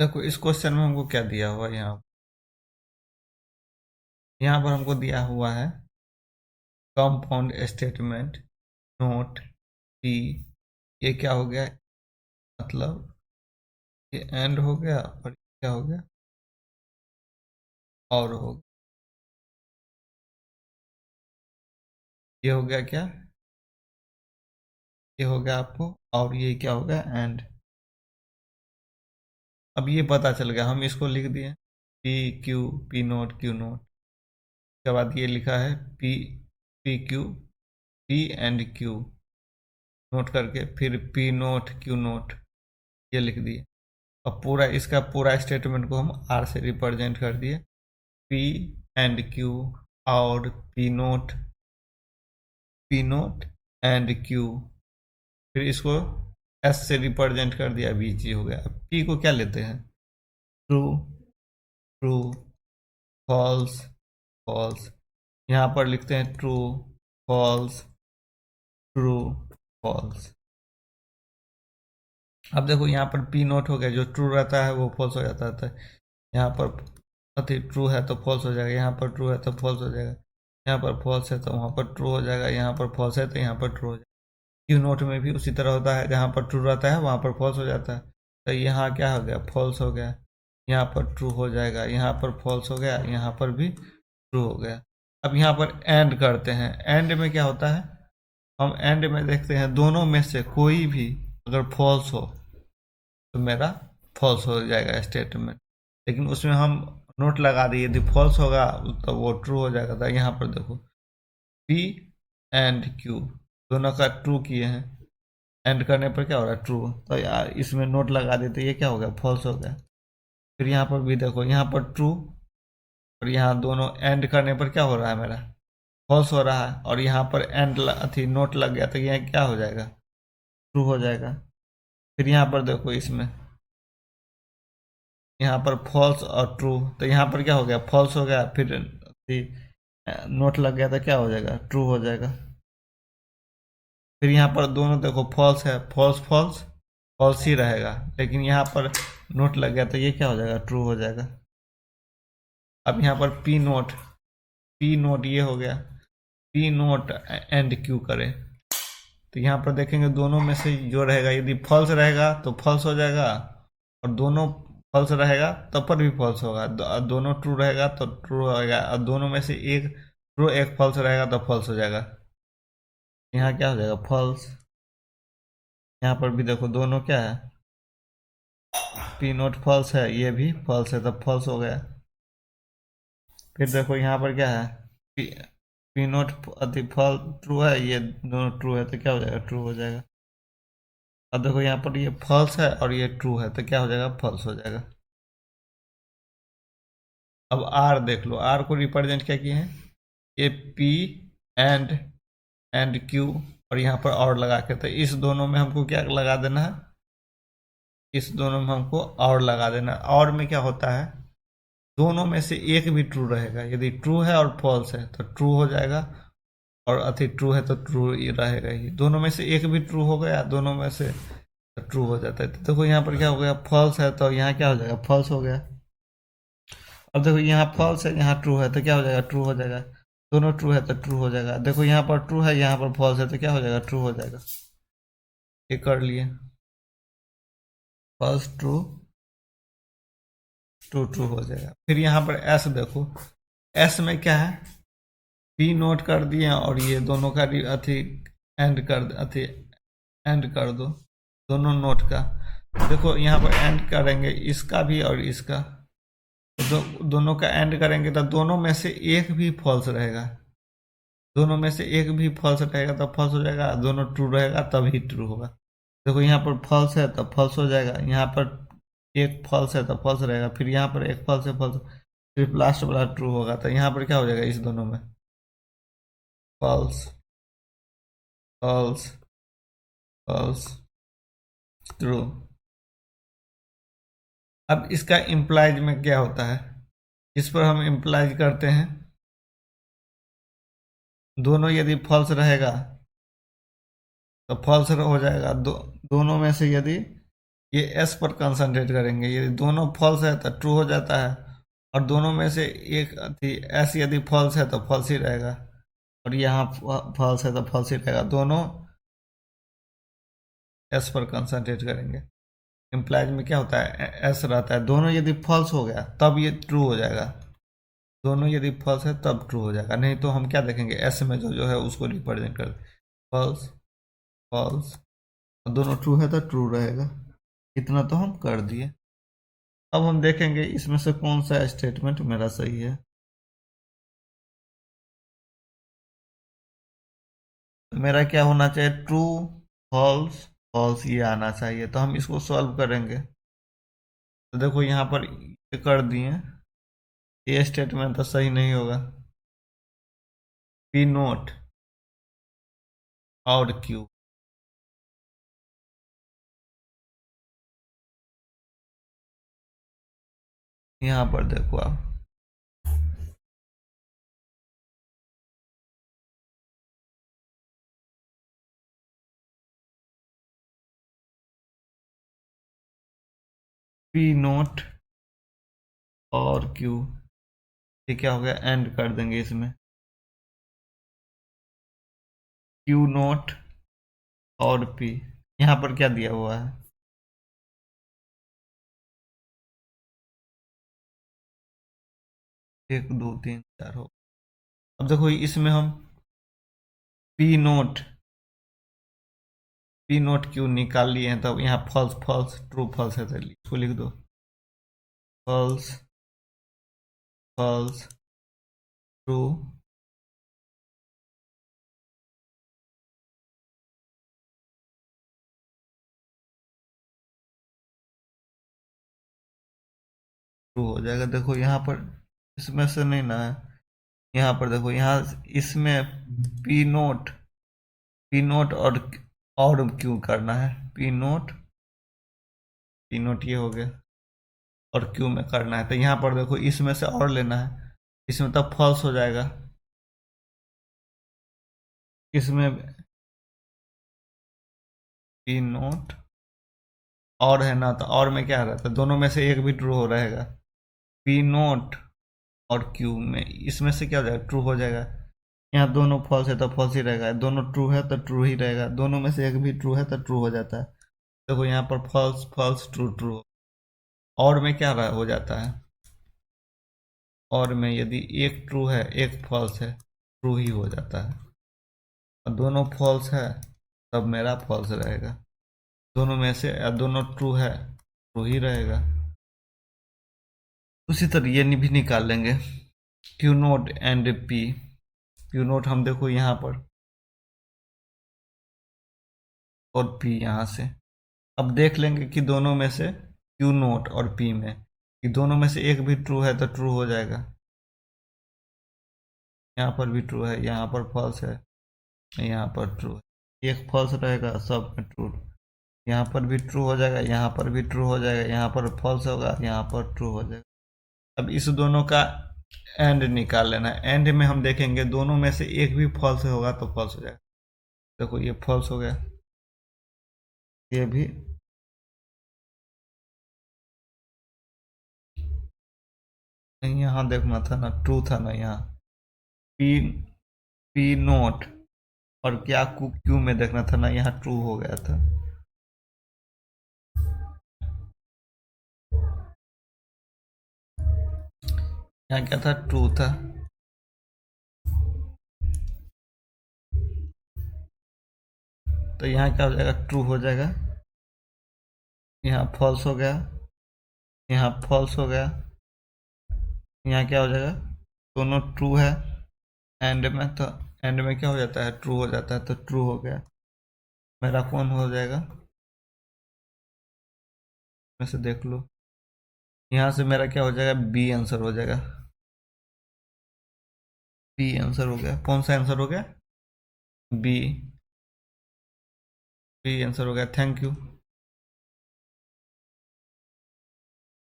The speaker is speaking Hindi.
देखो इस क्वेश्चन में हमको क्या दिया हुआ है, यहाँ पर हमको दिया हुआ है कंपाउंड स्टेटमेंट नोट पी। ये क्या हो गया, मतलब ये एंड हो गया और क्या हो गया, और हो गया। ये हो गया क्या, ये हो गया आपको, और ये क्या हो गया, एंड। अब ये पता चल गया, हम इसको लिख दिए P Q, P note Q note. उसके बाद ये लिखा है P, P Q, P and Q note करके, फिर पी नोट क्यू नोट ये लिख दिए। अब पूरा इसका पूरा स्टेटमेंट को हम आर से रिप्रेजेंट कर दिए, पी एंड क्यू और पी नोट एंड क्यू। फिर इसको एस से रिप्रेजेंट कर दिया, बीच हो गया। अब पी को क्या लेते हैं, ट्रू, ट्रू, फॉल्स, फॉल्स। यहाँ पर लिखते हैं ट्रू, फॉल्स, ट्रू, फॉल्स। अब देखो यहाँ पर पी नोट हो गया, जो ट्रू रहता है वो फॉल्स हो जाता है। यहाँ पर अति ट्रू है तो फॉल्स हो जाएगा, यहाँ पर ट्रू है तो फॉल्स हो जाएगा, यहाँ पर फॉल्स है तो वहाँ पर ट्रू हो जाएगा, यहाँ पर फॉल्स है तो यहाँ पर ट्रू हो जाएगा। क्यू नोट में भी उसी तरह होता है, जहाँ पर ट्रू रहता है वहाँ पर फॉल्स हो जाता है। तो यहाँ क्या हो गया, फॉल्स हो गया, यहाँ पर ट्रू हो जाएगा, यहाँ पर फॉल्स हो गया, यहाँ पर भी ट्रू हो गया। अब यहाँ पर एंड करते हैं, एंड में क्या होता है, हम एंड में देखते हैं दोनों में से कोई भी अगर फॉल्स हो तो मेरा फॉल्स हो जाएगा स्टेटमेंट। लेकिन उसमें हम नोट लगा दिए, यदि फॉल्स होगा तो वो ट्रू हो जाएगा। तो यहाँ पर देखो पी एंड क्यू दोनों का ट्रू किए हैं, एंड करने पर क्या हो रहा है, ट्रू। तो यार इसमें नोट लगा देते, ये क्या हो गया, फॉल्स हो गया। फिर यहाँ पर भी देखो, यहाँ पर ट्रू, और यहाँ दोनों एंड करने पर क्या हो रहा है, मेरा फॉल्स हो रहा है। और यहाँ पर एंड अथी नोट लग गया तो ये क्या हो जाएगा, ट्रू हो जाएगा। फिर यहाँ पर देखो, इसमें यहाँ पर फॉल्स और ट्रू, तो यहाँ पर क्या हो गया, फॉल्स हो गया, फिर नोट लग गया तो क्या हो जाएगा, ट्रू हो जाएगा। फिर यहाँ पर दोनों देखो फॉल्स है, फॉल्स फॉल्स फॉल्स ही रहेगा, लेकिन यहाँ पर नोट लग गया तो ये क्या हो जाएगा, ट्रू हो जाएगा। अब यहाँ पर पी नोट ये हो गया, पी नोट एंड क्यू करें तो यहाँ पर देखेंगे दोनों में से जो रहेगा, यदि फॉल्स रहेगा तो फॉल्स हो जाएगा, और दोनों फॉल्स रहेगा तब पर भी फॉल्स होगा। दोनों ट्रू रहेगा तो ट्रू होगा, और दोनों में से एक ट्रू एक फॉल्स रहेगा तो फॉल्स हो जाएगा। यहाँ क्या हो जाएगा, फॉल्स। यहाँ पर भी देखो दोनों क्या है, पी नोट फॉल्स है, ये भी फॉल्स है, तब फॉल्स हो गया। फिर देखो यहाँ पर क्या है, पी, पी नोट अति फॉल ट्रू है, ये दोनों ट्रू है तो क्या हो जाएगा, ट्रू हो जाएगा। अब देखो यहाँ पर ये फॉल्स है और ये ट्रू है तो क्या हो जाएगा, फॉल्स हो जाएगा। अब आर देख लो, आर को रिप्रेजेंट क्या किए हैं, ये पी एंड क्यू, और यहाँ पर और लगा के, तो इस दोनों में हमको क्या लगा देना है, इस दोनों में हमको और लगा देना। और में क्या होता है, दोनों में से एक भी ट्रू रहेगा, यदि ट्रू है और फॉल्स है तो ट्रू हो जाएगा, और अति ट्रू है तो ट्रू ही रहेगा ही। दोनों में से एक भी ट्रू हो गया, दोनों में से तो ट्रू हो जाता है। तो देखो यहाँ पर क्या हो गया, फॉल्स है तो यहाँ क्या हो जाएगा, फॉल्स हो गया। अब देखो यहाँ फॉल्स है, यहाँ ट्रू है तो क्या हो जाएगा, ट्रू हो जाएगा। दोनों ट्रू है तो ट्रू हो जाएगा। देखो यहाँ पर ट्रू है, यहाँ पर फॉल्स है तो क्या हो जाएगा, ट्रू हो जाएगा। ये कर लिए, फॉल्स ट्रू, ट्रू ट्रू हो जाएगा। फिर यहाँ पर एस देखो, एस में क्या है, पी नोट कर दिए और ये दोनों का अथी एंड कर अथी एंड कर दो, दोनों नोट का। देखो यहाँ पर एंड करेंगे इसका भी और इसका, दोनों का एंड करेंगे तो दोनों में से एक भी फॉल्स रहेगा, दोनों में से एक भी फॉल्स रहेगा तब फॉल्स हो जाएगा, दोनों ट्रू रहेगा तभी ट्रू होगा। देखो यहाँ पर फॉल्स है तब फॉल्स हो जाएगा, यहाँ पर एक फॉल्स है तब फॉल्स रहेगा, फिर यहाँ पर एक फॉल्स है, फॉल्स, फिर लास्ट वाला ट्रू होगा। तो यहाँ पर क्या हो जाएगा, इस दोनों में फॉल्स, फॉल्स, फॉल्स, ट्रू। अब इसका इम्प्लाइज में क्या होता है, इस पर हम इम्प्लाइज करते हैं, दोनों यदि फॉल्स रहेगा तो फॉल्स हो जाएगा, दोनों में से यदि ये एस पर कंसंट्रेट करेंगे। ये दोनों फॉल्स है तो ट्रू हो जाता है, और दोनों में से एक एस यदि फॉल्स है तो फॉल्स ही रहेगा, और यहाँ फॉल्स है तो फॉल्स ही रहेगा। दोनों एस पर कंसंट्रेट करेंगे। इम्प्लाइज में क्या होता है, एस रहता है। दोनों यदि फॉल्स हो गया तब ये ट्रू हो जाएगा, दोनों यदि फॉल्स है तब ट्रू हो जाएगा, नहीं तो हम क्या देखेंगे, एस में जो जो है उसको रिप्रेजेंट कर फॉल्स फॉल्स, दोनों ट्रू है तो ट्रू रहेगा। इतना तो हम कर दिए। अब हम देखेंगे इसमें से कौन सा स्टेटमेंट मेरा सही है। तो मेरा क्या होना चाहिए, ट्रू फॉल्स फॉल्स ये आना चाहिए। तो हम इसको सॉल्व करेंगे। तो देखो यहाँ पर ये कर दिए, ये स्टेटमेंट तो सही नहीं होगा। पी नोट और क्यू, यहाँ पर देखो आप, पी नोट और क्यू, ये क्या हो गया, एंड कर देंगे इसमें। क्यू नोट और पी, यहाँ पर क्या दिया हुआ है, 1 2 3 4 हो। अब देखो इसमें हम पी नोट क्यू निकाल लिए हैं, तब यहाँ फॉल्स फॉल्स ट्रू फॉल्स है, तो इसको लिख दो, फॉल्स फॉल्स ट्रू। ट्रू हो जाएगा। देखो यहाँ पर इसमें से नहीं ना है, यहाँ पर देखो, यहाँ इसमें पी नोट और क्यों करना है, पी नोट ये हो गया, और क्यू में करना है। तो यहाँ पर देखो इसमें से और लेना है, इसमें तब फॉल्स हो जाएगा। इसमें पी नोट और है ना, तो और में क्या रहता है, दोनों में से एक भी ट्रू हो रहेगा। पी नोट और क्यू में इसमें से क्या हो जाएगा, ट्रू हो जाएगा। यहाँ दोनों फॉल्स है तो फॉल्स ही रहेगा, दोनों ट्रू है तो ट्रू ही रहेगा, दोनों में से एक भी ट्रू है तो ट्रू हो जाता है। देखो यहाँ पर फॉल्स फॉल्स ट्रू ट्रू, और में क्या हो जाता है, और में यदि एक ट्रू है एक फॉल्स है, ट्रू ही हो जाता है। और दोनों फॉल्स है तब मेरा फॉल्स रहेगा, दोनों में से दोनों ट्रू है, ट्रू ही रहेगा। उसी तरह ये भी निकाल लेंगे, Q note and P. Q note हम देखो यहाँ पर, और पी यहाँ से। अब देख लेंगे कि दोनों में से क्यू नोट और पी में कि दोनों में से एक भी ट्रू है तो ट्रू हो जाएगा। यहाँ पर भी ट्रू है, यहाँ पर फॉल्स है, यहाँ पर ट्रू है, एक फॉल्स रहेगा, सब में ट्रू। यहाँ पर भी ट्रू हो जाएगा, यहाँ पर भी ट्रू हो जाएगा, यहाँ पर फॉल्स होगा, यहाँ पर ट्रू हो जाएगा। अब इस दोनों का एंड निकाल लेना है। एंड में हम देखेंगे दोनों में से एक भी फॉल्स होगा तो फॉल्स हो जाएगा। देखो ये फॉल्स हो गया, ये भी नहीं, यहाँ देखना था ना, ट्रू था ना यहाँ, पी पी नोट और क्या क्यू में देखना था ना, यहाँ ट्रू हो गया था। यहाँ क्या था, ट्रू था। तो यहाँ क्या हो जाएगा, ट्रू हो जाएगा। यहाँ फॉल्स हो गया, यहाँ फॉल्स हो गया, यहाँ क्या हो जाएगा, दोनों ट्रू है एंड में, तो एंड में क्या हो जाता है, ट्रू हो जाता है, तो ट्रू हो गया। मेरा कौन हो जाएगा, में से देख लो, यहाँ से मेरा क्या हो जाएगा, बी आंसर हो जाएगा। बी आंसर हो गया। कौन सा आंसर हो गया, बी। बी आंसर हो गया। Thank you.